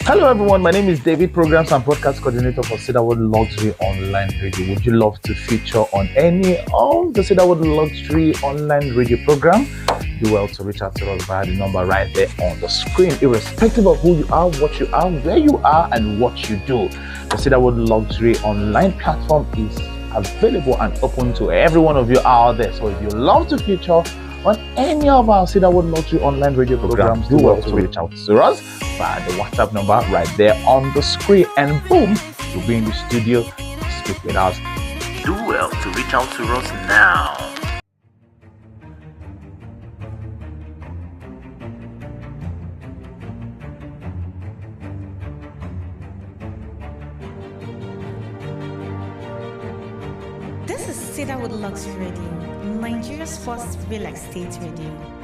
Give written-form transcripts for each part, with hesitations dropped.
Hello everyone, my name is David, Programs and Broadcast Coordinator for Cedarwood Luxury Online Radio. Would you love to feature on any of the Cedarwood Luxury Online Radio program? Do well to reach out to us via the number right there on the screen, irrespective of who you are, what you are, where you are, and what you do. The Cedarwood Luxury Online platform is available and open to every one of you out there. So if you love to feature on any of our Cedarwood Luxury Online Radio programs, do well to reach out to us via the WhatsApp number right there on the screen, and boom, you'll be in the studio to speak with us. Do well to reach out to us now. This is Cedarwood Luxury Radio, Nigeria's first real estate radio.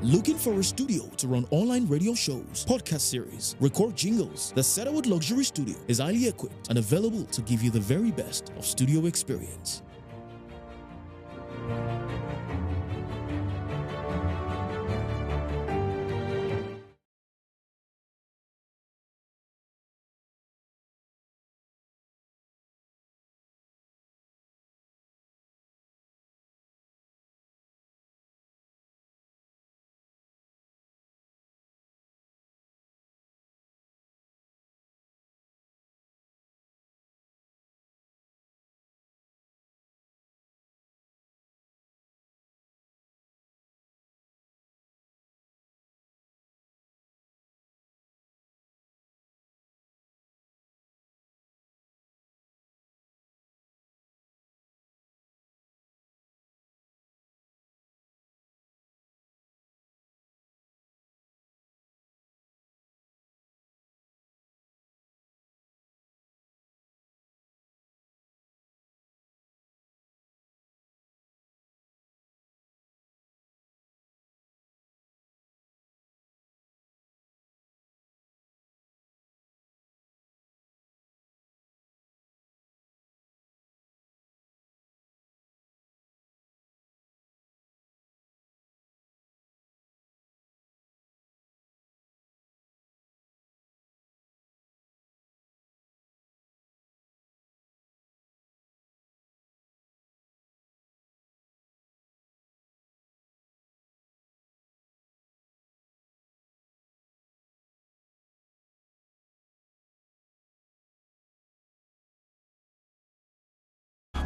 Looking for a studio to run online radio shows, podcast series, record jingles? The Cedarwood Luxury Studio is highly equipped and available to give you the very best of studio experience.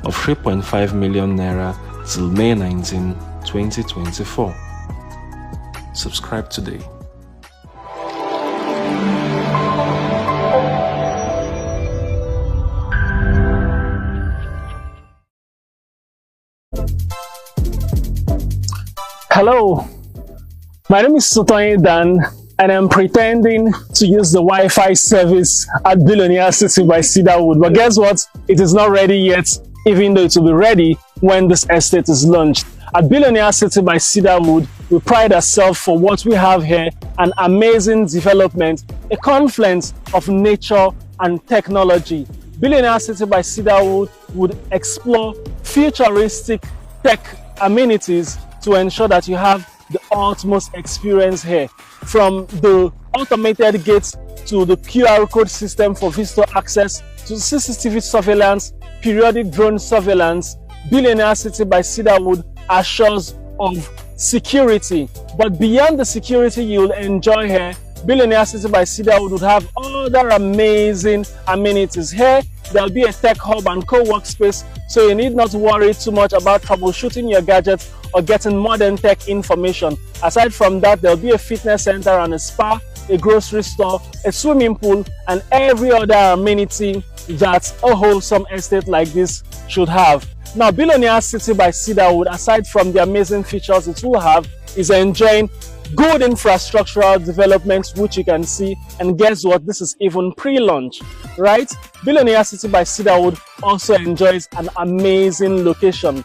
Of 3.5 million naira till May 19, 2024. Subscribe today. Hello, my name is Sotoyin Dan, and I'm pretending to use the Wi-Fi service at Billionaire City by Cedarwood. But guess what? It is not ready yet, even though it will be ready when this estate is launched. At Billionaire City by Cedarwood, we pride ourselves for what we have here, an amazing development, a confluence of nature and technology. Billionaire City by Cedarwood would explore futuristic tech amenities to ensure that you have the utmost experience here. From the automated gates to the QR code system for visitor access to CCTV surveillance, periodic drone surveillance, Billionaire City by Cedarwood assures of security. But beyond the security you will enjoy here, Billionaire City by Cedarwood would have other amazing amenities. Here, there'll be a tech hub and co-workspace, so you need not worry too much about troubleshooting your gadgets or getting modern tech information. Aside from that, there'll be a fitness center and a spa, a grocery store, a swimming pool, and every other amenity that a wholesome estate like this should have. Now, Billionaire City by Cedarwood, aside from the amazing features it will have, is enjoying good infrastructural development, which you can see. And guess what? This is even pre-launch, right? Billionaire City by Cedarwood also enjoys an amazing location.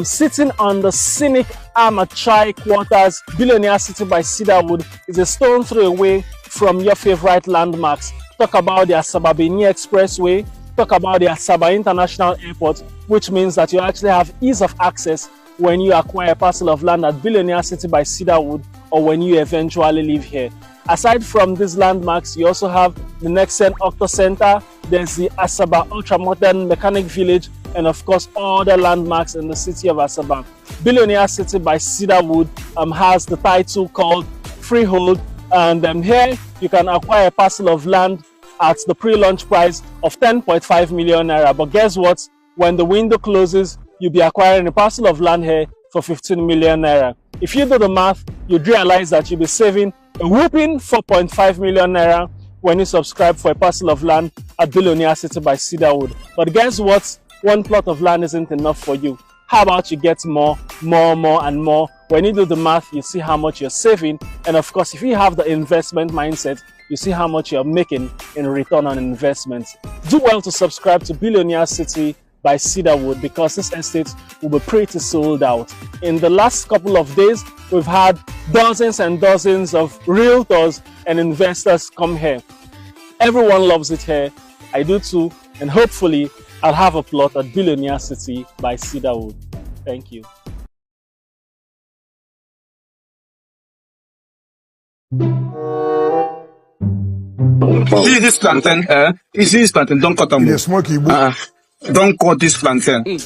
Sitting on the scenic Amachai quarters, Billionaire City by Cedarwood is a stone throw away from your favorite landmarks. Talk about the Asaba Benin Expressway, talk about the Asaba International Airport, which means that you actually have ease of access when you acquire a parcel of land at Billionaire City by Cedarwood or when you eventually live here. Aside from these landmarks, you also have the Nexen Octo Center, there's the Asaba Ultramodern Mechanic Village, and of course other landmarks in the city of Asaba. Billionaire City by Cedarwood has the title called Freehold, and here you can acquire a parcel of land at the pre-launch price of 10.5 million naira. But guess what? When the window closes, you'll be acquiring a parcel of land here for 15 million naira. If you do the math, you'd realize that you'll be saving a whooping 4.5 million naira when you subscribe for a parcel of land at Billionaire City by Cedarwood. But guess what? One plot of land isn't enough for you. How about you get more, and more? When you do the math, you see how much you're saving. And of course, if you have the investment mindset, you see how much you're making in return on investment. Do well to subscribe to Billionaire City by Cedarwood because this estate will be pretty sold out. In the last couple of days, we've had dozens and dozens of realtors and investors come here. Everyone loves it here. I do too. And hopefully, I'll have a plot at Billionaire City by Cedarwood. Thank you. See this plantain, you see this plantain, don't cut them. Don't cut this plantain.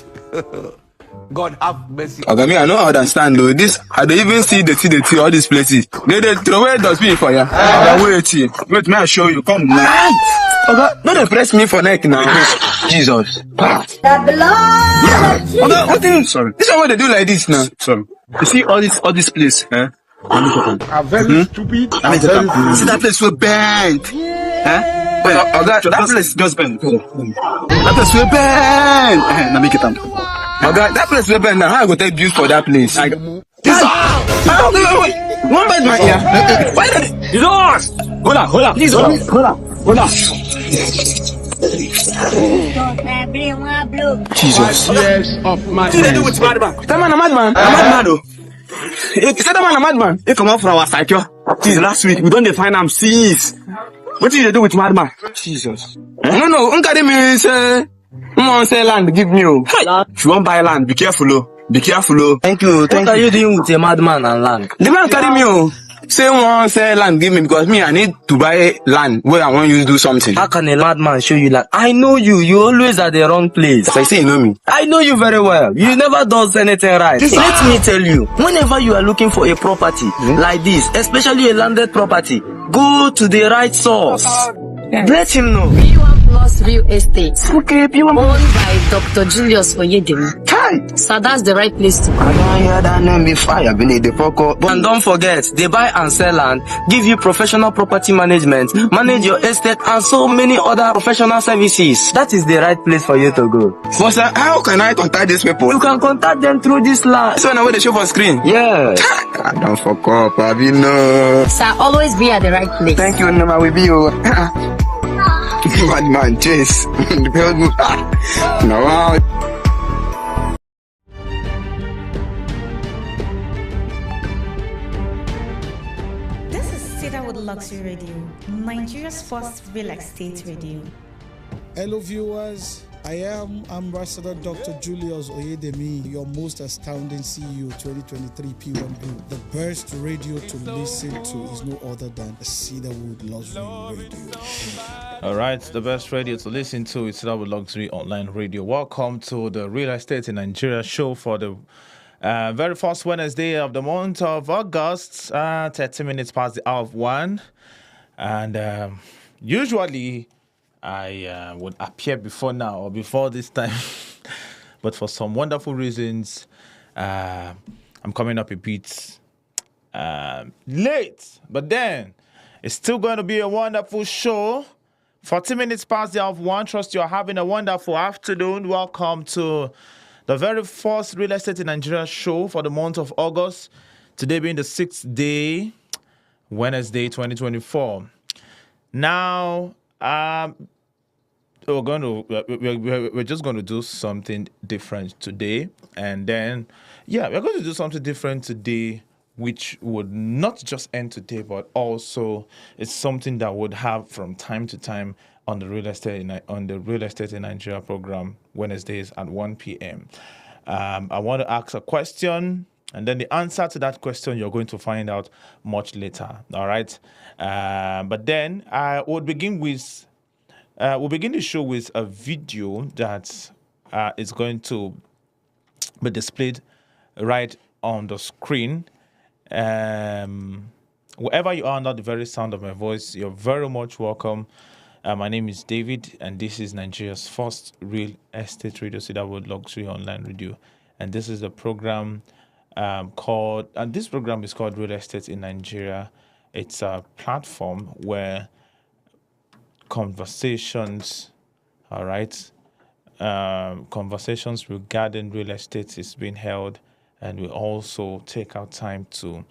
God have mercy. Okay, me, I don't understand though. This, I don't even see the tea, all these places. They throw away dustbin for ya. Wait, may I show you? Come now. Okay, don't press me for neck now. Jesus. Okay, what is, sorry. This is what they do like this now. Sorry. You see all this place, I'm very stupid. See that place will bend. That place just bend. That place will bend. Now make it up. That place will bend. Now how I go take views for that place? Wait. One bite my ear. Why did it? Hold on. Please hold on. Jesus. Yes, of my What do they do with madman? That man a madman. A madman though. He said that man a madman. He come out from our side, this last week, we don't define him since. What did they do with madman? Jesus. No, Unkari me say, who want sell land, give me. If you want buy land, be careful, Be careful, Thank you. What are you doing with a madman and land? The man carry me, say one sell land, give me, because me, I need to buy land where I want you to do something. How can a madman show you land? I know you. You always at the wrong place. As I say, you know me. I know you very well. You never does anything right. Let me tell you, whenever you are looking for a property like this, especially a landed property, go to the right source. Let him know. B1 Plus Real Estate. Okay, Owned by Dr. Julius Oyedemi. So that's the right place to go. I don't hear that name before. I believe the poco. And don't forget, they buy and sell land, give you professional property management, manage your estate, and so many other professional services. That is the right place for you to go. But sir, how can I contact these people? You can contact them through this line. So now they show for screen. Yeah. I don't fuck up, I mean no. Sir, always be at the right place. Thank you, Nema, we be you. Bad man, chase. No. This is Cedarwood Luxury Radio, Nigeria's first real estate radio. Hello viewers, I am Ambassador Dr. Julius Oyedemi, your most astounding CEO 2023 P1 Group. The best radio to listen to is no other than Cedarwood Luxury Radio. All right, the best radio to listen to is Cedarwood Luxury Online Radio. Welcome to the Real Estate in Nigeria show for the very first Wednesday of the month of August, 30 minutes past the hour of 1. And usually I would appear before now or before this time. But for some wonderful reasons, I'm coming up a bit late. But then it's still going to be a wonderful show. 40 minutes past the hour of 1. Trust you're having a wonderful afternoon. Welcome to the very first Real Estate in Nigeria show for the month of August. Today being the 6th day, Wednesday, 2024. Now, we're just going to do something different today. And then, we're going to do something different today, which would not just end today, but also it's something that would have from time to time on the Real Estate in Nigeria program, Wednesdays at 1 p.m. I want to ask a question, and then the answer to that question you're going to find out much later. All right. But then I would begin with we'll begin the show with a video that is going to be displayed right on the screen. Wherever you are under the very sound of my voice, you're very much welcome. My name is David, and this is Nigeria's first real estate radio, Cedarwood Luxury Online Radio. And this is a program this program is called Real Estate in Nigeria. It's a platform where conversations regarding real estate is being held, and we also take our time to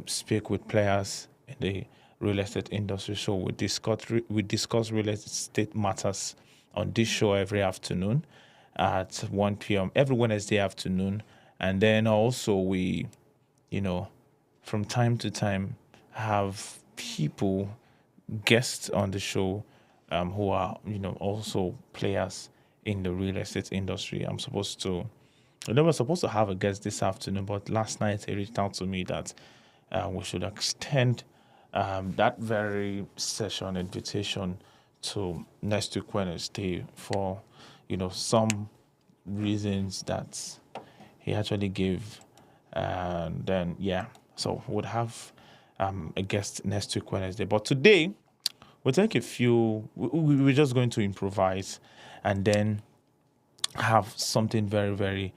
speak with players in the real estate industry. So we discuss real estate matters on this show every afternoon at 1 p.m. every Wednesday afternoon, and then also we, from time to time have guests on the show who are, also players in the real estate industry. I was supposed to have a guest this afternoon, but last night they reached out to me that we should extend that very session invitation to next week Wednesday for, some reasons that he actually gave. And then, so we'll have a guest next week Wednesday. But today, we'll take we're just going to improvise and then have something very, very,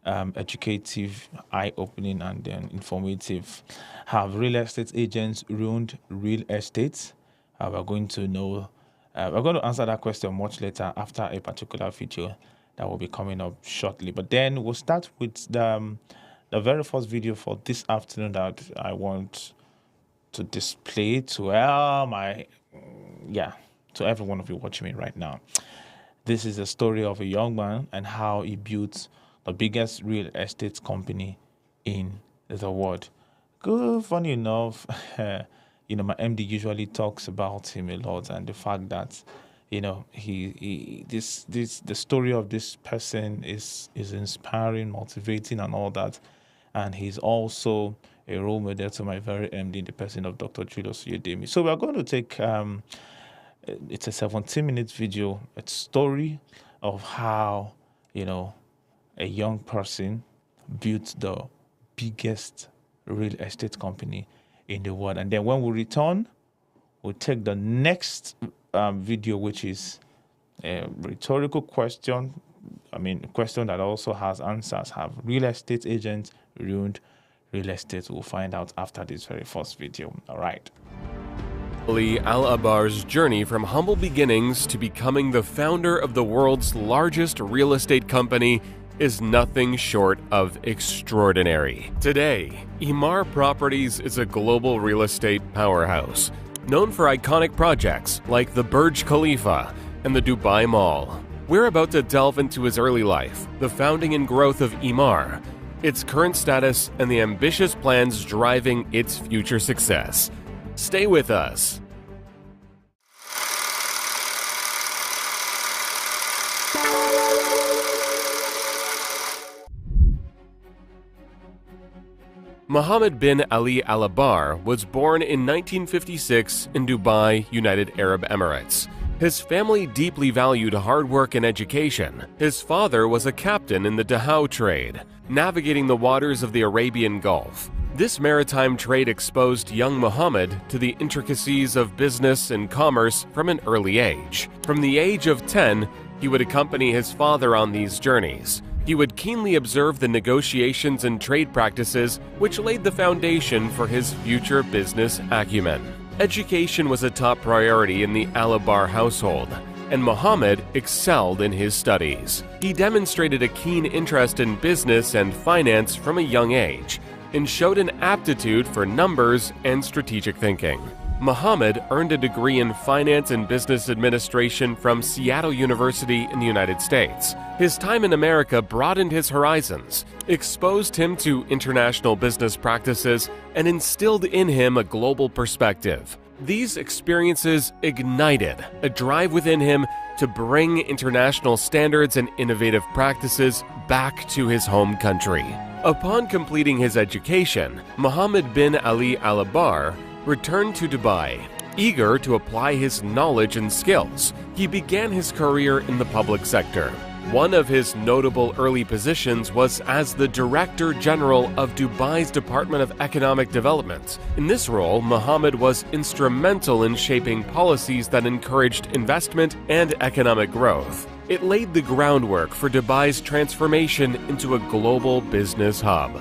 educative, eye-opening, and then informative. Have real estate agents ruined real estate? We're going to answer that question much later after a particular video that will be coming up shortly. But then we'll start with the very first video for this afternoon that I want to display to every one of you watching me right now. This is the story of a young man and how he built the biggest real estate company in the world. Good, funny enough, my MD usually talks about him a lot, and the fact that, the story of this person is inspiring, motivating, and all that. And he's also a role model to my very MD, the person of Dr. Julius Oyedemi. So we're going to take it's a 17-minute video, a story of how, a young person built the biggest real estate company in the world. And then when we return, we'll take the next video, which is a rhetorical question. A question that also has answers. Have real estate agents ruined real estate? We'll find out after this very first video. All right. Ali Al-Abar's journey from humble beginnings to becoming the founder of the world's largest real estate company is nothing short of extraordinary. Today, Emaar Properties is a global real estate powerhouse, known for iconic projects like the Burj Khalifa and the Dubai Mall. We're about to delve into his early life, the founding and growth of Emaar, its current status, and the ambitious plans driving its future success. Stay with us. Mohammed bin Ali Al-Abar was born in 1956 in Dubai, United Arab Emirates. His family deeply valued hard work and education. His father was a captain in the dhow trade, navigating the waters of the Arabian Gulf. This maritime trade exposed young Mohammed to the intricacies of business and commerce from an early age. From the age of 10, he would accompany his father on these journeys. He would keenly observe the negotiations and trade practices which laid the foundation for his future business acumen. Education was a top priority in the Al-Abar household, and Mohammed excelled in his studies. He demonstrated a keen interest in business and finance from a young age, and showed an aptitude for numbers and strategic thinking. Mohammed earned a degree in Finance and Business Administration from Seattle University in the United States. His time in America broadened his horizons, exposed him to international business practices, and instilled in him a global perspective. These experiences ignited a drive within him to bring international standards and innovative practices back to his home country. Upon completing his education, Mohammed bin Ali Al-Abar returned to Dubai. Eager to apply his knowledge and skills, he began his career in the public sector. One of his notable early positions was as the Director General of Dubai's Department of Economic Development. In this role, Mohammed was instrumental in shaping policies that encouraged investment and economic growth. It laid the groundwork for Dubai's transformation into a global business hub.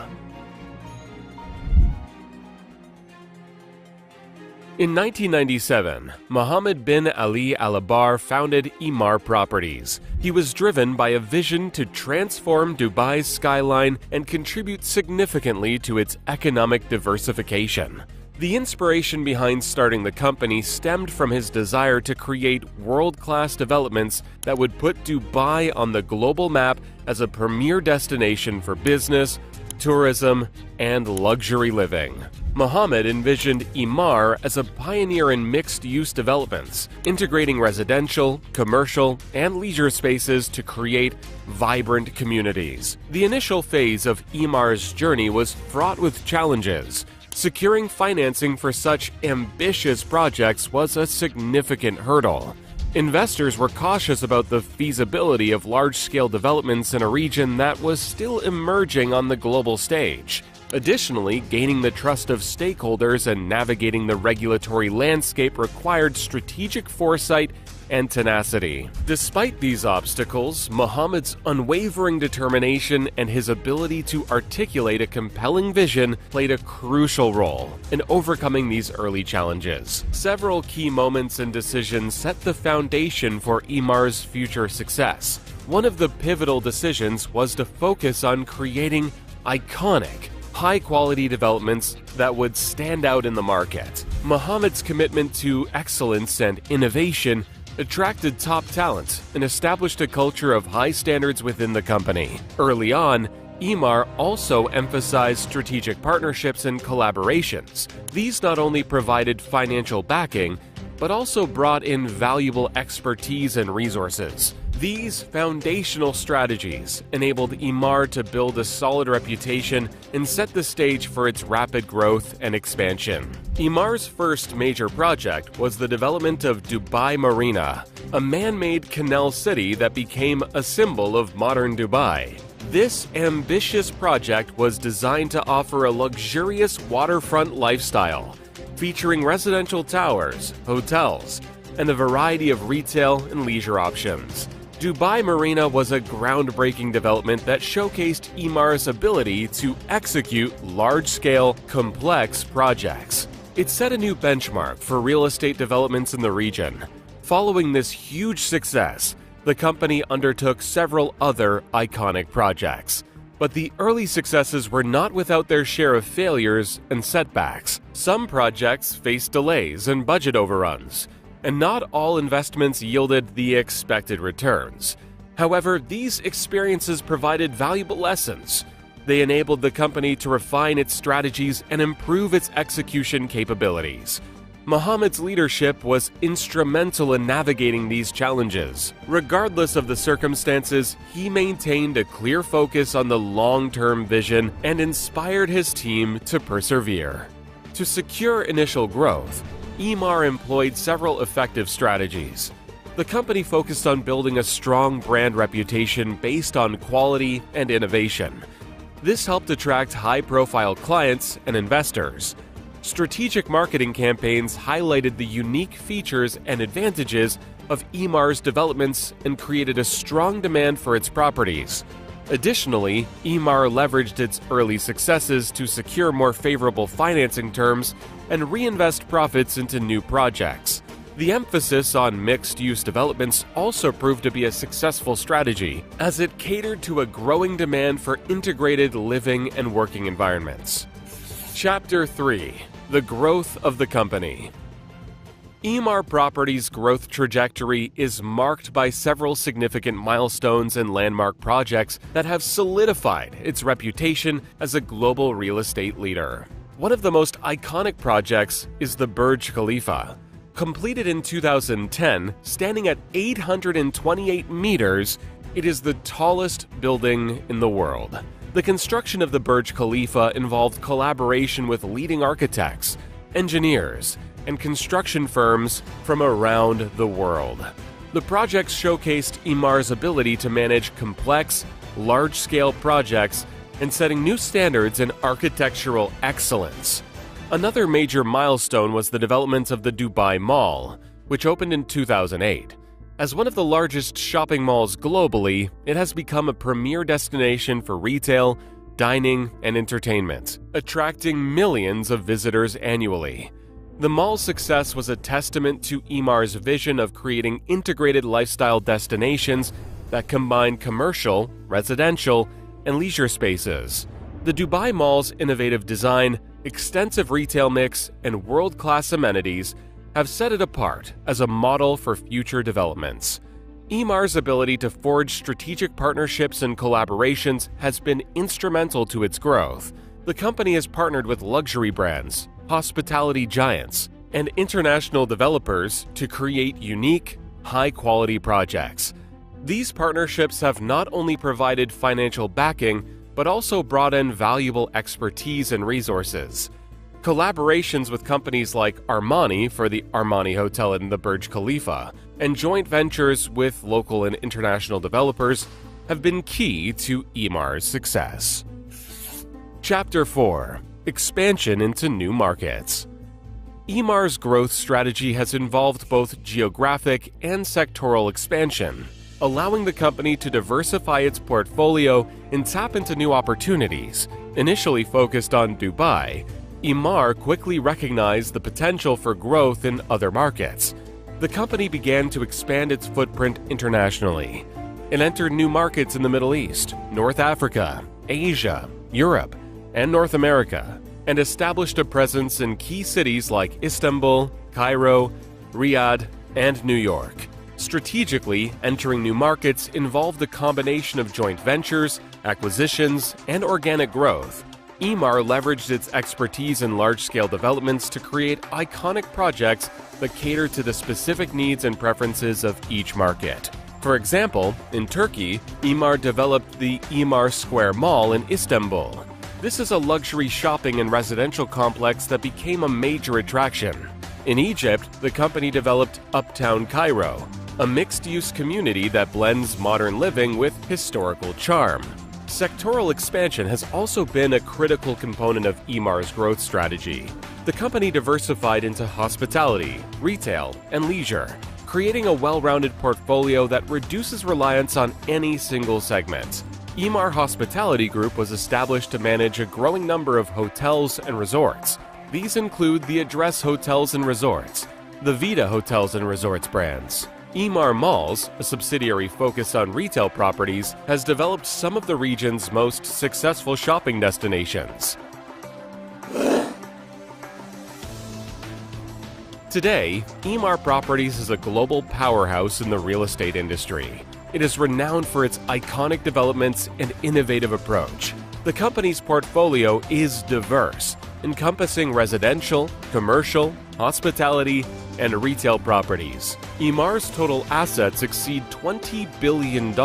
In 1997, Mohammed bin Ali Al-Abar founded Emaar Properties. He was driven by a vision to transform Dubai's skyline and contribute significantly to its economic diversification. The inspiration behind starting the company stemmed from his desire to create world-class developments that would put Dubai on the global map as a premier destination for business, tourism, and luxury living. Mohammed envisioned Emaar as a pioneer in mixed-use developments, integrating residential, commercial, and leisure spaces to create vibrant communities. The initial phase of Emaar's journey was fraught with challenges. Securing financing for such ambitious projects was a significant hurdle. Investors were cautious about the feasibility of large-scale developments in a region that was still emerging on the global stage. Additionally, gaining the trust of stakeholders and navigating the regulatory landscape required strategic foresight and tenacity. Despite these obstacles, Mohammed's unwavering determination and his ability to articulate a compelling vision played a crucial role in overcoming these early challenges. Several key moments and decisions set the foundation for Emaar's future success. One of the pivotal decisions was to focus on creating iconic, high-quality developments that would stand out in the market. Mohammed's commitment to excellence and innovation attracted top talent and established a culture of high standards within the company. Early on, Emaar also emphasized strategic partnerships and collaborations. These not only provided financial backing, but also brought in valuable expertise and resources. These foundational strategies enabled Emaar to build a solid reputation and set the stage for its rapid growth and expansion. Emaar's first major project was the development of Dubai Marina, a man-made canal city that became a symbol of modern Dubai. This ambitious project was designed to offer a luxurious waterfront lifestyle, featuring residential towers, hotels, and a variety of retail and leisure options. Dubai Marina was a groundbreaking development that showcased Emaar's ability to execute large-scale, complex projects. It set a new benchmark for real estate developments in the region. Following this huge success, the company undertook several other iconic projects. But the early successes were not without their share of failures and setbacks. Some projects faced delays and budget overruns, and not all investments yielded the expected returns. However, these experiences provided valuable lessons. They enabled the company to refine its strategies and improve its execution capabilities. Mohammed's leadership was instrumental in navigating these challenges. Regardless of the circumstances, he maintained a clear focus on the long-term vision and inspired his team to persevere. To secure initial growth, Emaar employed several effective strategies. The company focused on building a strong brand reputation based on quality and innovation. This helped attract high-profile clients and investors. Strategic marketing campaigns highlighted the unique features and advantages of Emaar's developments and created a strong demand for its properties. Additionally, Emaar leveraged its early successes to secure more favorable financing terms and reinvest profits into new projects. The emphasis on mixed-use developments also proved to be a successful strategy, as it catered to a growing demand for integrated living and working environments. Chapter 3: The Growth of the Company. Emaar Properties' growth trajectory is marked by several significant milestones and landmark projects that have solidified its reputation as a global real estate leader. One of the most iconic projects is the Burj Khalifa. Completed in 2010, standing at 828 meters, it is the tallest building in the world. The construction of the Burj Khalifa involved collaboration with leading architects, engineers, and construction firms from around the world. The project showcased Emar's ability to manage complex, large-scale projects and setting new standards in architectural excellence. Another major milestone was the development of the Dubai Mall, which opened in 2008. As one of the largest shopping malls globally, it has become a premier destination for retail, dining, and entertainment, attracting millions of visitors annually. The mall's success was a testament to Emar's vision of creating integrated lifestyle destinations that combine commercial, residential, and leisure spaces. The Dubai Mall's innovative design, extensive retail mix, and world-class amenities have set it apart as a model for future developments. Emar's ability to forge strategic partnerships and collaborations has been instrumental to its growth. The company has partnered with luxury brands, hospitality giants, and international developers to create unique, high-quality projects. These partnerships have not only provided financial backing, but also brought in valuable expertise and resources. Collaborations with companies like Armani for the Armani Hotel in the Burj Khalifa, and joint ventures with local and international developers have been key to Emar's success. Chapter 4: Expansion into new markets. Emar's growth strategy has involved both geographic and sectoral expansion, allowing the company to diversify its portfolio and tap into new opportunities. Initially focused on Dubai, Emar quickly recognized the potential for growth in other markets. The company began to expand its footprint internationally. It entered new markets in the Middle East, North Africa, Asia, Europe, and North America, and established a presence in key cities like Istanbul, Cairo, Riyadh, and New York. Strategically, entering new markets involved a combination of joint ventures, acquisitions, and organic growth. Emar leveraged its expertise in large-scale developments to create iconic projects that cater to the specific needs and preferences of each market. For example, in Turkey, Emar developed the Emar Square Mall in Istanbul. This is a luxury shopping and residential complex that became a major attraction. In Egypt, the company developed Uptown Cairo, a mixed-use community that blends modern living with historical charm. Sectoral expansion has also been a critical component of Emar's growth strategy. The company diversified into hospitality, retail, and leisure, creating a well-rounded portfolio that reduces reliance on any single segment. Emar Hospitality Group was established to manage a growing number of hotels and resorts. These include the Address Hotels and Resorts, the Vita Hotels and Resorts brands. Emar Malls, a subsidiary focused on retail properties, has developed some of the region's most successful shopping destinations. Today, Emar Properties is a global powerhouse in the real estate industry. It is renowned for its iconic developments and innovative approach. The company's portfolio is diverse, encompassing residential, commercial, hospitality, and retail properties. Emar's total assets exceed $20 billion,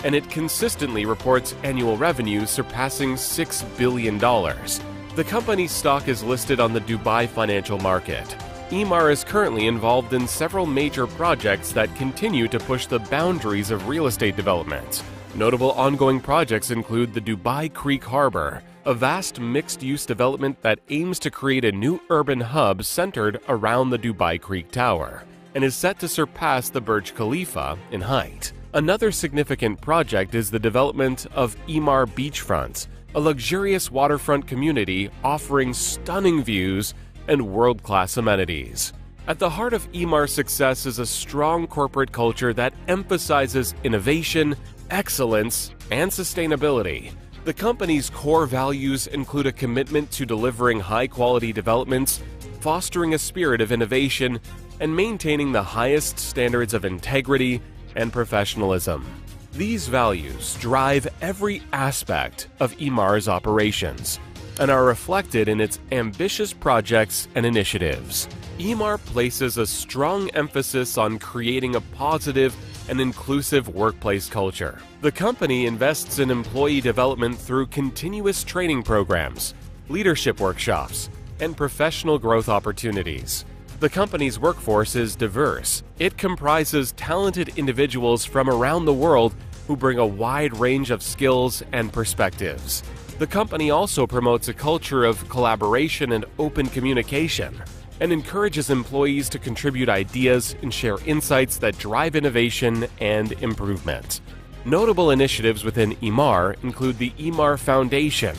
and it consistently reports annual revenues surpassing $6 billion. The company's stock is listed on the Dubai financial market. Emar is currently involved in several major projects that continue to push the boundaries of real estate development. Notable ongoing projects include the Dubai Creek Harbor, a vast mixed-use development that aims to create a new urban hub centered around the Dubai Creek Tower, and is set to surpass the Burj Khalifa in height. Another significant project is the development of Emar Beachfront, a luxurious waterfront community offering stunning views and world-class amenities. At the heart of Emar's success is a strong corporate culture that emphasizes innovation, excellence, and sustainability. The company's core values include a commitment to delivering high-quality developments, fostering a spirit of innovation, and maintaining the highest standards of integrity and professionalism. These values drive every aspect of Emar's operations. and are reflected in its ambitious projects and initiatives. EMAR places a strong emphasis on creating a positive and inclusive workplace culture. The company invests in employee development through continuous training programs, leadership workshops, and professional growth opportunities. The company's workforce is diverse. It comprises talented individuals from around the world who bring a wide range of skills and perspectives. The company also promotes a culture of collaboration and open communication, and encourages employees to contribute ideas and share insights that drive innovation and improvement. Notable initiatives within EMAR include the EMAR Foundation,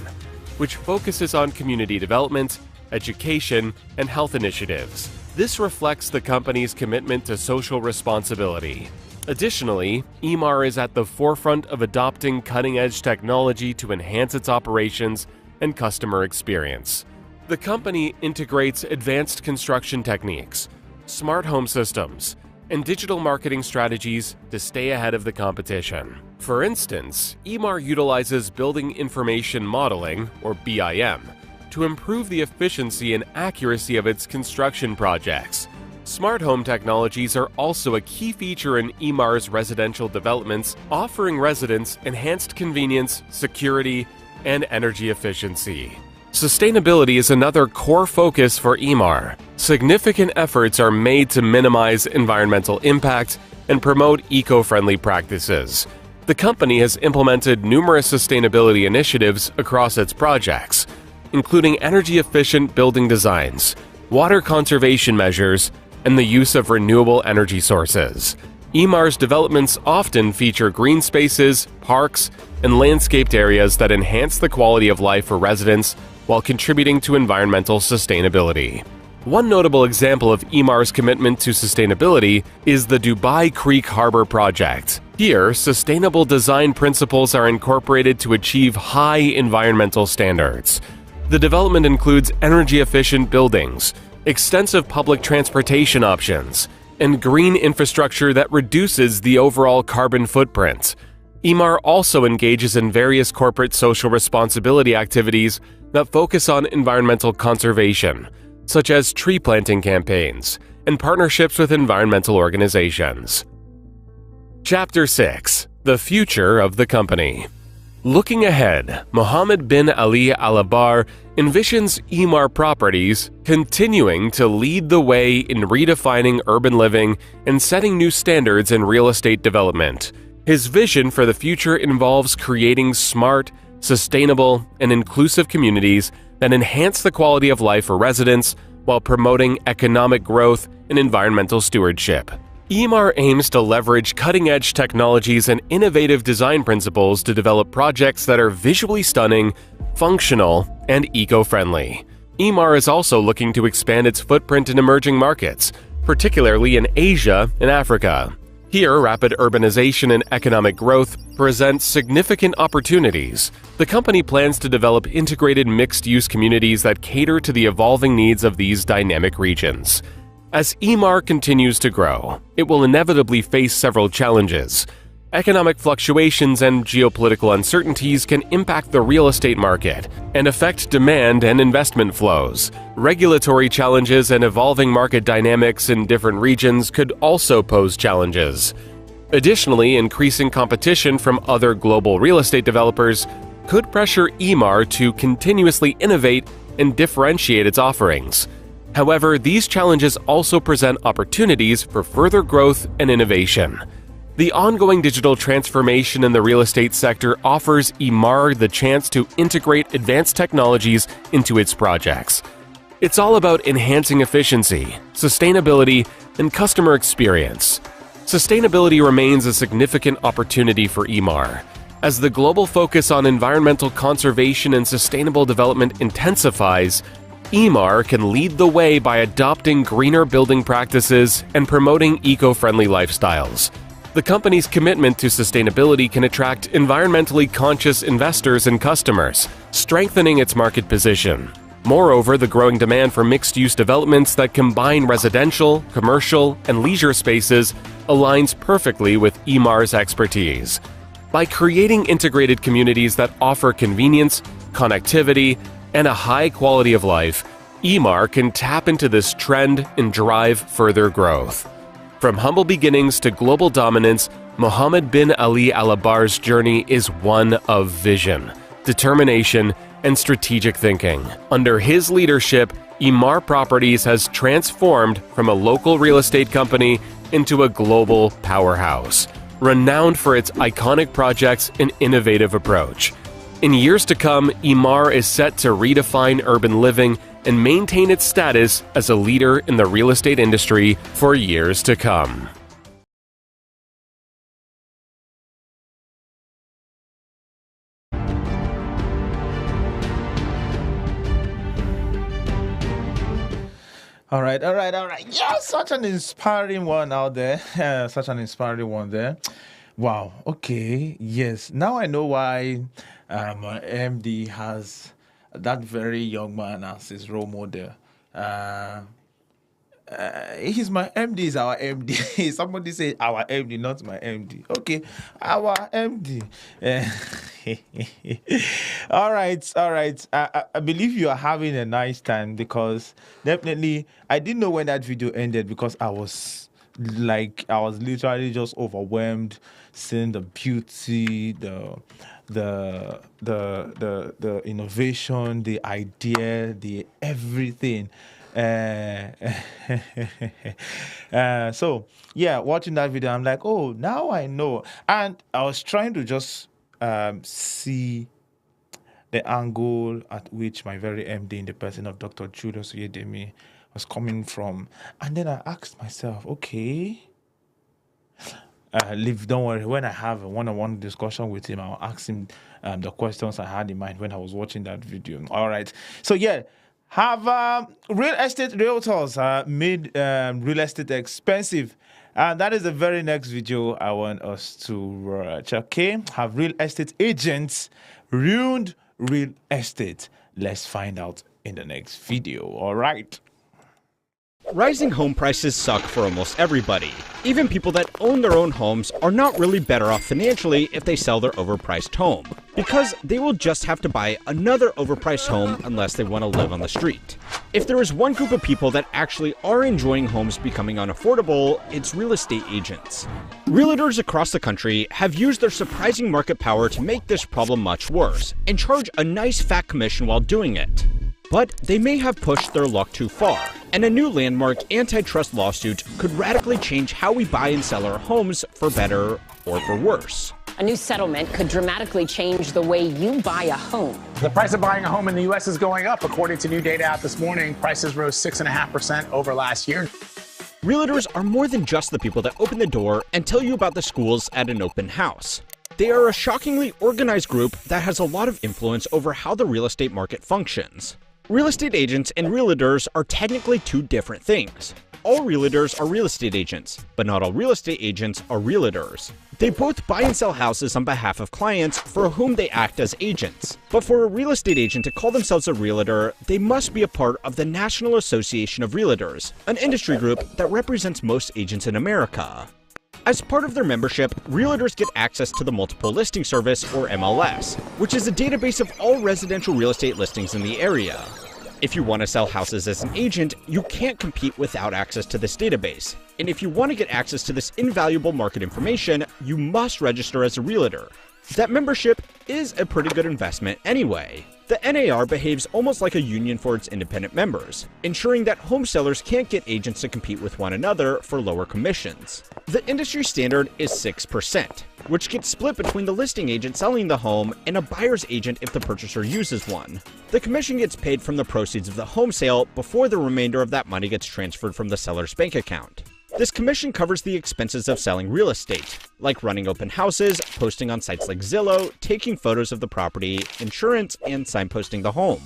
which focuses on community development, education, and health initiatives. This reflects the company's commitment to social responsibility. Additionally, EMAR is at the forefront of adopting cutting-edge technology to enhance its operations and customer experience. The company integrates advanced construction techniques, smart home systems, and digital marketing strategies to stay ahead of the competition. For instance, EMAR utilizes Building Information Modeling, or BIM, to improve the efficiency and accuracy of its construction projects. Smart home technologies are also a key feature in EMAR's residential developments, offering residents enhanced convenience, security, and energy efficiency. Sustainability is another core focus for EMAR. Significant efforts are made to minimize environmental impact and promote eco-friendly practices. The company has implemented numerous sustainability initiatives across its projects, including energy-efficient building designs, water conservation measures, and the use of renewable energy sources. EMAR's developments often feature green spaces, parks, and landscaped areas that enhance the quality of life for residents while contributing to environmental sustainability. One notable example of EMAR's commitment to sustainability is the Dubai Creek Harbor project. Here, sustainable design principles are incorporated to achieve high environmental standards. The development includes energy-efficient buildings, extensive public transportation options, and green infrastructure that reduces the overall carbon footprint. EMAR also engages in various corporate social responsibility activities that focus on environmental conservation, such as tree planting campaigns and partnerships with environmental organizations. Chapter 6: The Future of the Company. Looking ahead, Mohammed bin Ali Al-Abar envisions EMAR Properties continuing to lead the way in redefining urban living and setting new standards in real estate development. His vision for the future involves creating smart, sustainable, and inclusive communities that enhance the quality of life for residents while promoting economic growth and environmental stewardship. EMAR aims to leverage cutting-edge technologies and innovative design principles to develop projects that are visually stunning, functional, and eco-friendly. EMAR is also looking to expand its footprint in emerging markets, particularly in Asia and Africa. Here, rapid urbanization and economic growth present significant opportunities. The company plans to develop integrated mixed-use communities that cater to the evolving needs of these dynamic regions. As EMAR continues to grow, it will inevitably face several challenges. Economic fluctuations and geopolitical uncertainties can impact the real estate market and affect demand and investment flows. Regulatory challenges and evolving market dynamics in different regions could also pose challenges. Additionally, increasing competition from other global real estate developers could pressure EMAR to continuously innovate and differentiate its offerings. However, these challenges also present opportunities for further growth and innovation. The ongoing digital transformation in the real estate sector offers EMAR the chance to integrate advanced technologies into its projects. It's all about enhancing efficiency, sustainability, and customer experience. Sustainability remains a significant opportunity for EMAR. As the global focus on environmental conservation and sustainable development intensifies, EMAR can lead the way by adopting greener building practices and promoting eco-friendly lifestyles. The company's commitment to sustainability can attract environmentally conscious investors and customers, strengthening its market position. Moreover, the growing demand for mixed-use developments that combine residential, commercial, and leisure spaces aligns perfectly with EMAR's expertise. By creating integrated communities that offer convenience, connectivity, and a high quality of life, Emaar can tap into this trend and drive further growth. From humble beginnings to global dominance, Mohammed bin Ali Alabar's journey is one of vision, determination, and strategic thinking. Under his leadership, Emaar Properties has transformed from a local real estate company into a global powerhouse, renowned for its iconic projects and innovative approach. In years to come, Emaar is set to redefine urban living and maintain its status as a leader in the real estate industry for years to come. All right. Yeah, such an inspiring one out there. Such an inspiring one there. Wow. Okay. Yes. Now I know why MD has that very young man as his role model. He's my MD, is our MD. Somebody say our MD, not my MD. Okay, our MD. All right. I believe you are having a nice time, because definitely I didn't know when that video ended, because I was literally just overwhelmed seeing the beauty, the innovation, the idea, the everything. So yeah, watching that video, I'm like, oh, now I know. And I was trying to just see the angle at which my very MD, in the person of Dr. Julius Oyedemi, was coming from. And then I asked myself, okay, don't worry, when I have a one-on-one discussion with him, I'll ask him the questions I had in mind when I was watching that video. All right. So yeah, have real estate realtors made real estate expensive? And that is the very next video I want us to watch. Okay, have real estate agents ruined real estate? Let's find out in the next video. All right. Rising home prices suck for almost everybody. Even people that own their own homes are not really better off financially if they sell their overpriced home, because they will just have to buy another overpriced home unless they want to live on the street. If there is one group of people that actually are enjoying homes becoming unaffordable, it's real estate agents. Realtors across the country have used their surprising market power to make this problem much worse, and charge a nice fat commission while doing it. But they may have pushed their luck too far, and a new landmark antitrust lawsuit could radically change how we buy and sell our homes, for better or for worse. A new settlement could dramatically change the way you buy a home. The price of buying a home in the U.S. is going up. According to new data out this morning, prices rose 6.5% over last year. Realtors are more than just the people that open the door and tell you about the schools at an open house. They are a shockingly organized group that has a lot of influence over how the real estate market functions. Real estate agents and realtors are technically two different things. All realtors are real estate agents, but not all real estate agents are realtors. They both buy and sell houses on behalf of clients for whom they act as agents. But for a real estate agent to call themselves a realtor, they must be a part of the National Association of Realtors, an industry group that represents most agents in America. As part of their membership, realtors get access to the Multiple Listing Service, or MLS, which is a database of all residential real estate listings in the area. If you want to sell houses as an agent, you can't compete without access to this database. And if you want to get access to this invaluable market information, you must register as a realtor. That membership is a pretty good investment anyway. The NAR behaves almost like a union for its independent members, ensuring that home sellers can't get agents to compete with one another for lower commissions. The industry standard is 6%, which gets split between the listing agent selling the home and a buyer's agent if the purchaser uses one. The commission gets paid from the proceeds of the home sale before the remainder of that money gets transferred from the seller's bank account. This commission covers the expenses of selling real estate, like running open houses, posting on sites like Zillow, taking photos of the property, insurance, and signposting the home.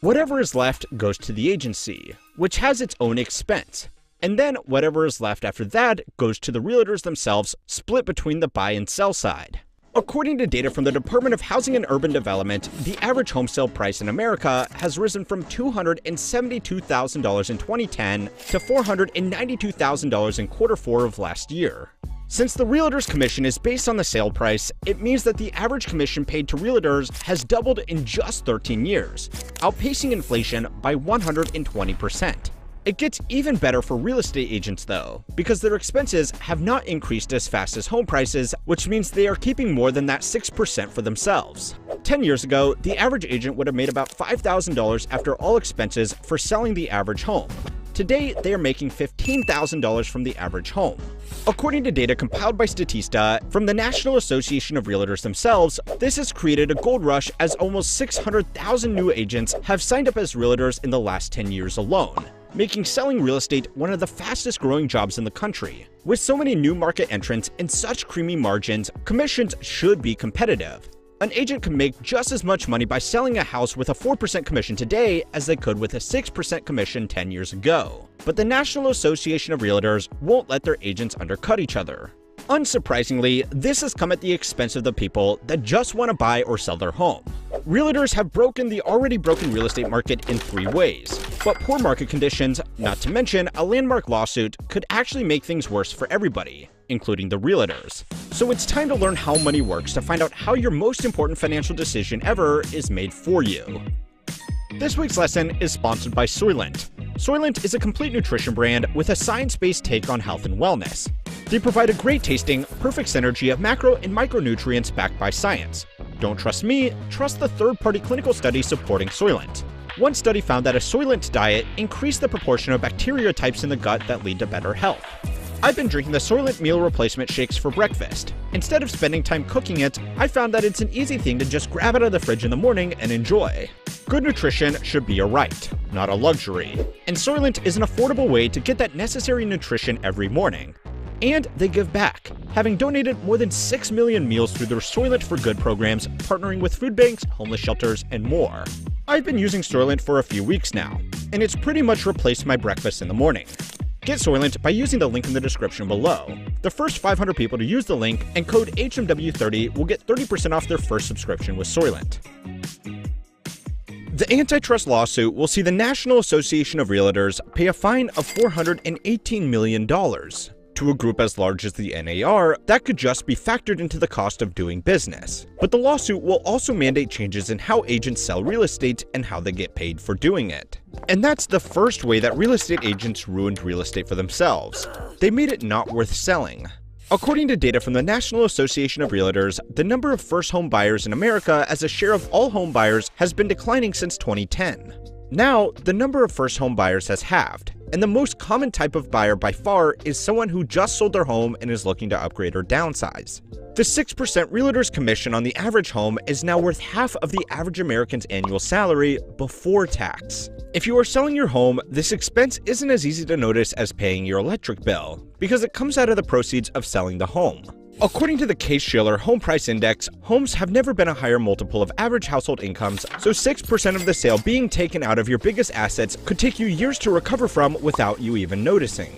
Whatever is left goes to the agency, which has its own expense. And then whatever is left after that goes to the realtors themselves, split between the buy and sell side. According to data from the Department of Housing and Urban Development, the average home sale price in America has risen from $272,000 in 2010 to $492,000 in Q4 of last year. Since the realtor's commission is based on the sale price, it means that the average commission paid to realtors has doubled in just 13 years, outpacing inflation by 120%. It gets even better for real estate agents though, because their expenses have not increased as fast as home prices, which means they are keeping more than that 6% for themselves. 10 years ago, the average agent would have made about $5,000 after all expenses for selling the average home. Today, they are making $15,000 from the average home. According to data compiled by Statista from the National Association of Realtors themselves, this has created a gold rush as almost 600,000 new agents have signed up as realtors in the last 10 years alone, making selling real estate one of the fastest growing jobs in the country. With so many new market entrants and such creamy margins, commissions should be competitive. An agent can make just as much money by selling a house with a 4% commission today as they could with a 6% commission 10 years ago. But the National Association of Realtors won't let their agents undercut each other. Unsurprisingly, this has come at the expense of the people that just want to buy or sell their home. Realtors have broken the already broken real estate market in 3 ways, but poor market conditions, not to mention a landmark lawsuit, could actually make things worse for everybody, including the realtors. So it's time to learn how money works to find out how your most important financial decision ever is made for you. This week's lesson is sponsored by Soylent. Soylent is a complete nutrition brand with a science-based take on health and wellness. They provide a great tasting, perfect synergy of macro and micronutrients backed by science. Don't trust me, trust the third-party clinical study supporting Soylent. One study found that a Soylent diet increased the proportion of bacteria types in the gut that lead to better health. I've been drinking the Soylent meal replacement shakes for breakfast. Instead of spending time cooking it, I found that it's an easy thing to just grab out of the fridge in the morning and enjoy. Good nutrition should be a right, not a luxury. And Soylent is an affordable way to get that necessary nutrition every morning. And they give back, having donated more than 6 million meals through their Soylent for Good programs, partnering with food banks, homeless shelters, and more. I've been using Soylent for a few weeks now, and it's pretty much replaced my breakfast in the morning. Get Soylent by using the link in the description below. The first 500 people to use the link and code HMW30 will get 30% off their first subscription with Soylent. The antitrust lawsuit will see the National Association of Realtors pay a fine of $418 million. To a group as large as the NAR, that could just be factored into the cost of doing business. But the lawsuit will also mandate changes in how agents sell real estate and how they get paid for doing it. And that's the first way that real estate agents ruined real estate for themselves. They made it not worth selling. According to data from the National Association of Realtors, the number of first home buyers in America as a share of all home buyers has been declining since 2010. Now, the number of first home buyers has halved, and the most common type of buyer by far is someone who just sold their home and is looking to upgrade or downsize. The 6% realtor's commission on the average home is now worth half of the average American's annual salary before tax. If you are selling your home, this expense isn't as easy to notice as paying your electric bill, because it comes out of the proceeds of selling the home. According to the Case-Shiller Home Price Index, homes have never been a higher multiple of average household incomes, so 6% of the sale being taken out of your biggest assets could take you years to recover from without you even noticing.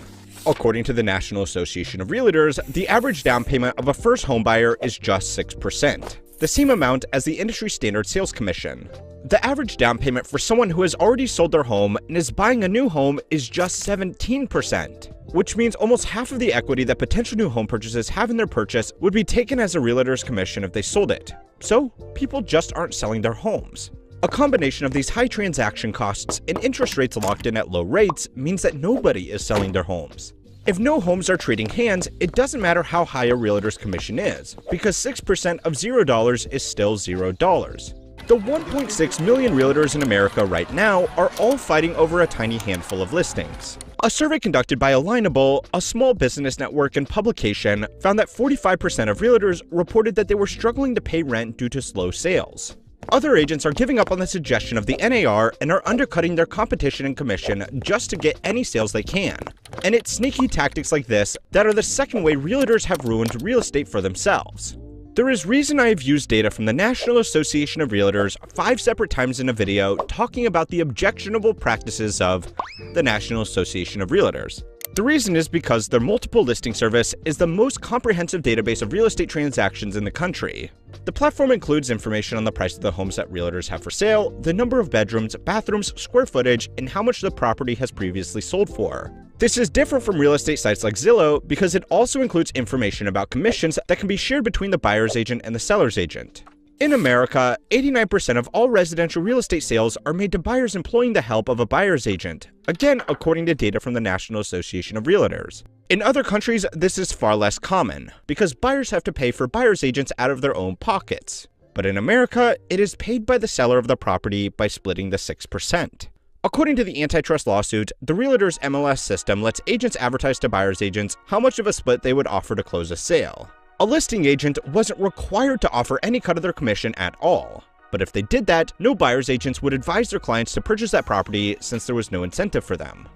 According to the National Association of Realtors, the average down payment of a first home buyer is just 6%, the same amount as the industry standard sales commission. The average down payment for someone who has already sold their home and is buying a new home is just 17%, which means almost half of the equity that potential new home purchases have in their purchase would be taken as a realtor's commission if they sold it. So, people just aren't selling their homes. A combination of these high transaction costs and interest rates locked in at low rates means that nobody is selling their homes. If no homes are trading hands, it doesn't matter how high a realtor's commission is, because 6% of $0 is still $0. The 1.6 million realtors in America right now are all fighting over a tiny handful of listings. A survey conducted by Alignable, a small business network and publication, found that 45% of realtors reported that they were struggling to pay rent due to slow sales. Other agents are giving up on the suggestion of the NAR and are undercutting their competition and commission just to get any sales they can. And it's sneaky tactics like this that are the second way realtors have ruined real estate for themselves. There is reason I have used data from the National Association of Realtors 5 separate times in a video talking about the objectionable practices of the National Association of Realtors. The reason is because their multiple listing service is the most comprehensive database of real estate transactions in the country. The platform includes information on the price of the homes that realtors have for sale, the number of bedrooms, bathrooms, square footage, and how much the property has previously sold for. This is different from real estate sites like Zillow because it also includes information about commissions that can be shared between the buyer's agent and the seller's agent. In America, 89% of all residential real estate sales are made to buyers employing the help of a buyer's agent, again according to data from the National Association of Realtors. In other countries, this is far less common, because buyers have to pay for buyer's agents out of their own pockets. But in America, it is paid by the seller of the property by splitting the 6%. According to the antitrust lawsuit, the realtor's MLS system lets agents advertise to buyer's agents how much of a split they would offer to close a sale. A listing agent wasn't required to offer any cut of their commission at all. But if they did that, no buyer's agents would advise their clients to purchase that property since there was no incentive for them.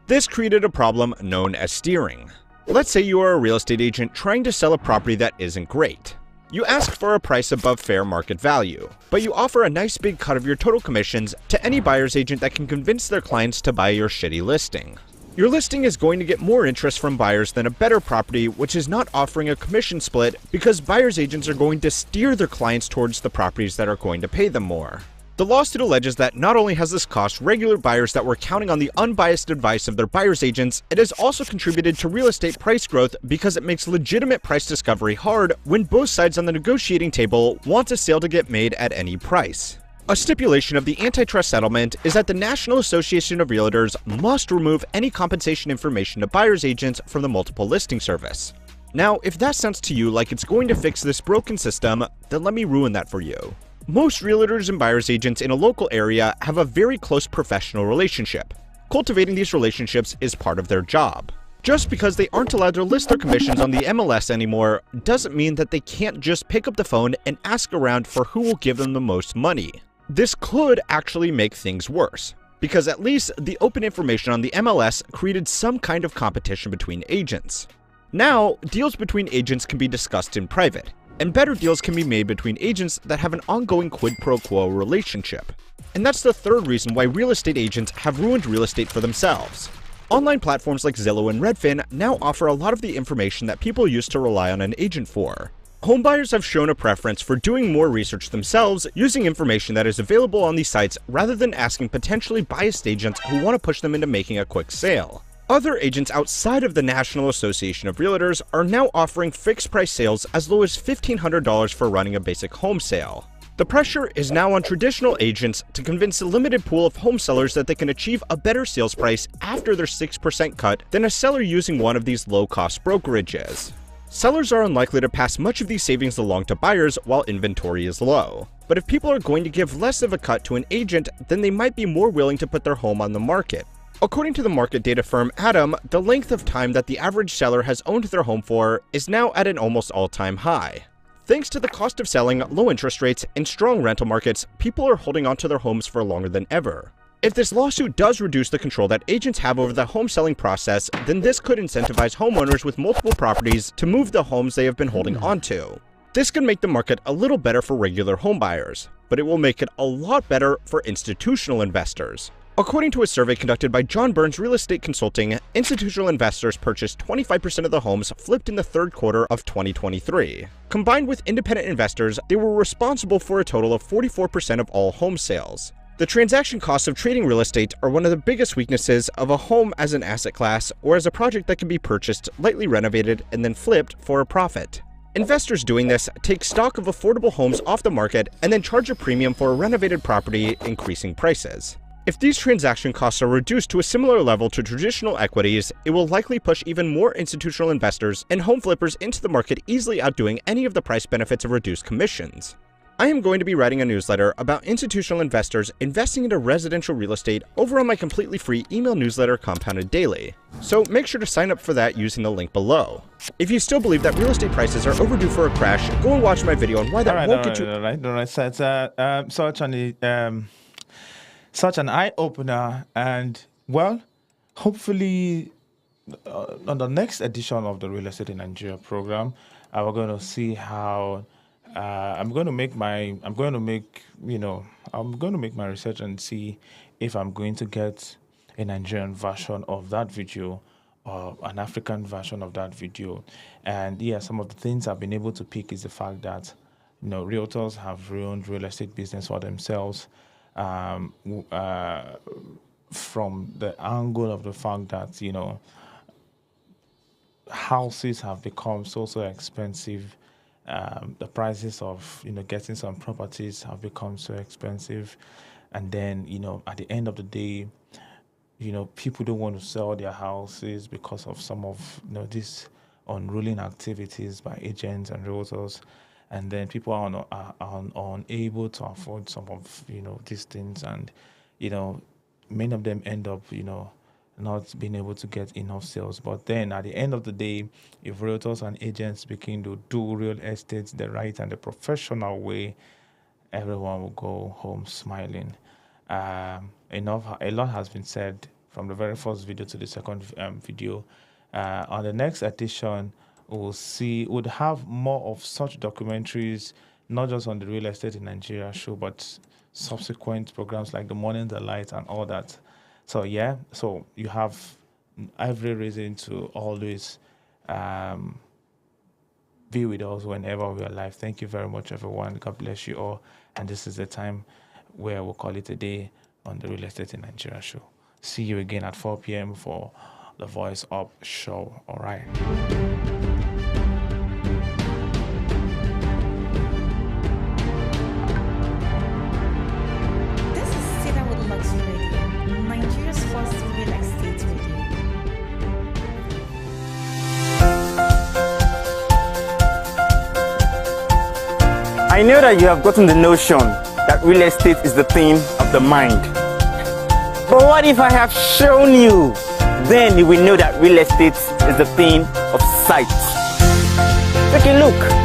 This created a problem known as steering. Let's say you are a real estate agent trying to sell a property that isn't great. You ask for a price above fair market value, but you offer a nice big cut of your total commissions to any buyer's agent that can convince their clients to buy your shitty listing. Your listing is going to get more interest from buyers than a better property which is not offering a commission split because buyer's agents are going to steer their clients towards the properties that are going to pay them more. The lawsuit alleges that not only has this cost regular buyers that were counting on the unbiased advice of their buyer's agents, it has also contributed to real estate price growth because it makes legitimate price discovery hard when both sides on the negotiating table want a sale to get made at any price. A stipulation of the antitrust settlement is that the National Association of Realtors must remove any compensation information to buyer's agents from the multiple listing service. Now, if that sounds to you like it's going to fix this broken system, then let me ruin that for you. Most realtors and buyer's agents in a local area have a very close professional relationship. Cultivating these relationships is part of their job. Just because they aren't allowed to list their commissions on the MLS anymore doesn't mean that they can't just pick up the phone and ask around for who will give them the most money. This could actually make things worse, because at least the open information on the MLS created some kind of competition between agents. Now, deals between agents can be discussed in private, and better deals can be made between agents that have an ongoing quid pro quo relationship. And that's the third reason why real estate agents have ruined real estate for themselves. Online platforms like Zillow and Redfin now offer a lot of the information that people used to rely on an agent for. Homebuyers have shown a preference for doing more research themselves using information that is available on these sites rather than asking potentially biased agents who want to push them into making a quick sale. Other agents outside of the National Association of Realtors are now offering fixed price sales as low as $1,500 for running a basic home sale. The pressure is now on traditional agents to convince a limited pool of home sellers that they can achieve a better sales price after their 6% cut than a seller using one of these low-cost brokerages. Sellers are unlikely to pass much of these savings along to buyers while inventory is low. But if people are going to give less of a cut to an agent, then they might be more willing to put their home on the market. According to the market data firm Adam, the length of time that the average seller has owned their home for is now at an almost all-time high. Thanks to the cost of selling, low interest rates, and strong rental markets, people are holding onto their homes for longer than ever. If this lawsuit does reduce the control that agents have over the home selling process, then this could incentivize homeowners with multiple properties to move the homes they have been holding onto. This could make the market a little better for regular home buyers, but it will make it a lot better for institutional investors. According to a survey conducted by John Burns Real Estate Consulting, institutional investors purchased 25% of the homes flipped in the third quarter of 2023. Combined with independent investors, they were responsible for a total of 44% of all home sales. The transaction costs of trading real estate are one of the biggest weaknesses of a home as an asset class or as a project that can be purchased, lightly renovated, and then flipped for a profit. Investors doing this take stock of affordable homes off the market and then charge a premium for a renovated property, increasing prices. If these transaction costs are reduced to a similar level to traditional equities, it will likely push even more institutional investors and home flippers into the market, easily outdoing any of the price benefits of reduced commissions. I am going to be writing a newsletter about institutional investors investing into residential real estate over on my completely free email newsletter Compounded Daily, so make sure to sign up for that using the link below. If you still believe that real estate prices are overdue for a crash, go and watch my video on why that won't get you... Alright. So it's such an eye-opener, and well, hopefully on the next edition of the Real Estate in Nigeria program, we're going to see how I'm going to make my research and see if I'm going to get a Nigerian version of that video or an African version of that video. And yeah, some of the things I've been able to pick is the fact that realtors have ruined real estate business for themselves. from the angle of the fact that, houses have become so expensive. The prices of, getting some properties have become so expensive. And then, at the end of the day, people don't want to sell their houses because of some of, these unruling activities by agents and realtors. And then people are unable to afford some of, these things. And, many of them end up, not being able to get enough sales. But then at the end of the day, if realtors and agents begin to do real estate the right and the professional way, everyone will go home smiling. A lot has been said from the very first video to the second video. On the next edition, would have more of such documentaries, not just on the Real Estate in Nigeria show, but subsequent programs like The Morning Delight and all that. So you have every reason to always be with us whenever we are live. Thank you very much, everyone. God bless you all. And this is the time where we'll call it a day on the Real Estate in Nigeria show. See you again at 4 p.m. for the Voice Up show. All right. This is Cedarwood Luxury Radio, Nigeria's first real estate radio. I know that you have gotten the notion that real estate is the thing of the mind. But what if I have shown you? Then you will know that real estate is the thing of sight. Take a look.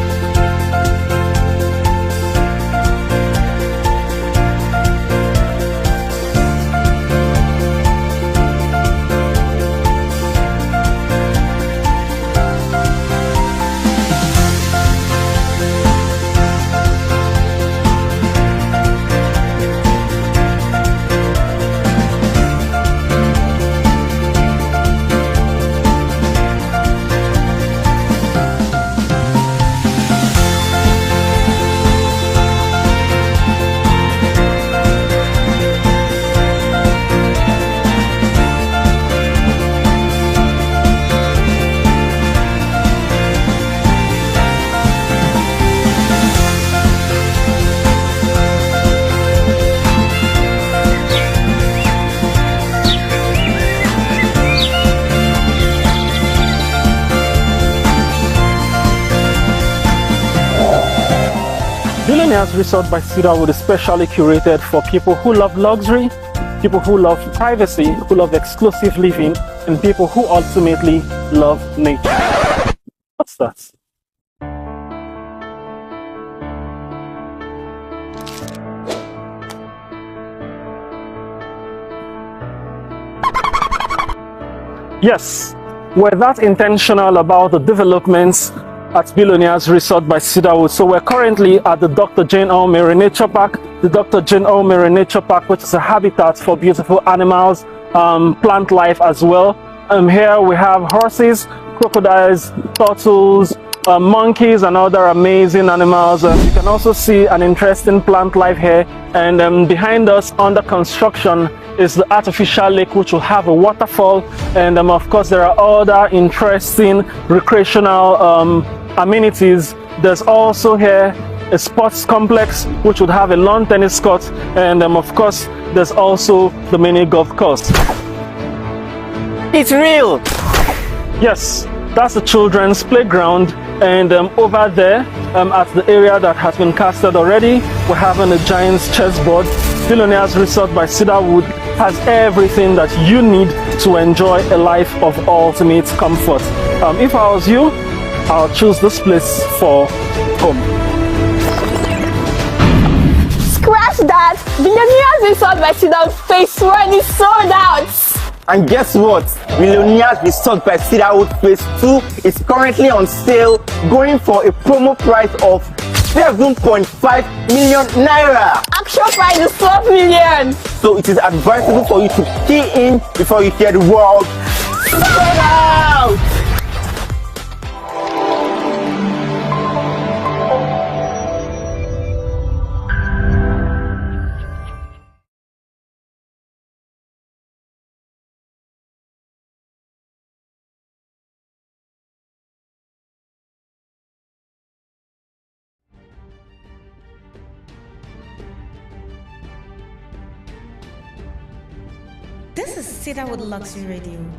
Billionaires Resort by Cedarwood is specially curated for people who love luxury, people who love privacy, who love exclusive living, and people who ultimately love nature. What's that? Yes, we're that intentional about the developments at Billionaires Resort by Cedarwood. So we're currently at the Dr. Jane Elmere Nature Park. The Dr. Jane Elmere Nature Park, which is a habitat for beautiful animals, plant life as well. Here we have horses, crocodiles, turtles, monkeys and other amazing animals. You can also see an interesting plant life here. And behind us, under construction, is the artificial lake, which will have a waterfall. And of course, there are other interesting recreational amenities. There's also here a sports complex, which would have a lawn tennis court. And of course, there's also the mini golf course. It's real! Yes, that's the children's playground. And over there, at the area that has been casted already, we're having a giant's chessboard. Billionaires Resort by Cedarwood has everything that you need to enjoy a life of ultimate comfort. If I was you, I'll choose this place for home. Scratch that! Billionaires Resort by Cedarwood Phase 1 is sold out! And guess what? Billionaires Resort by Cedarwood Phase 2 is currently on sale, going for a promo price of 7.5 million naira. Actual price is 12 million. So it is advisable for you to key in before you hear the word sold out. This is Cedarwood Luxury Radio.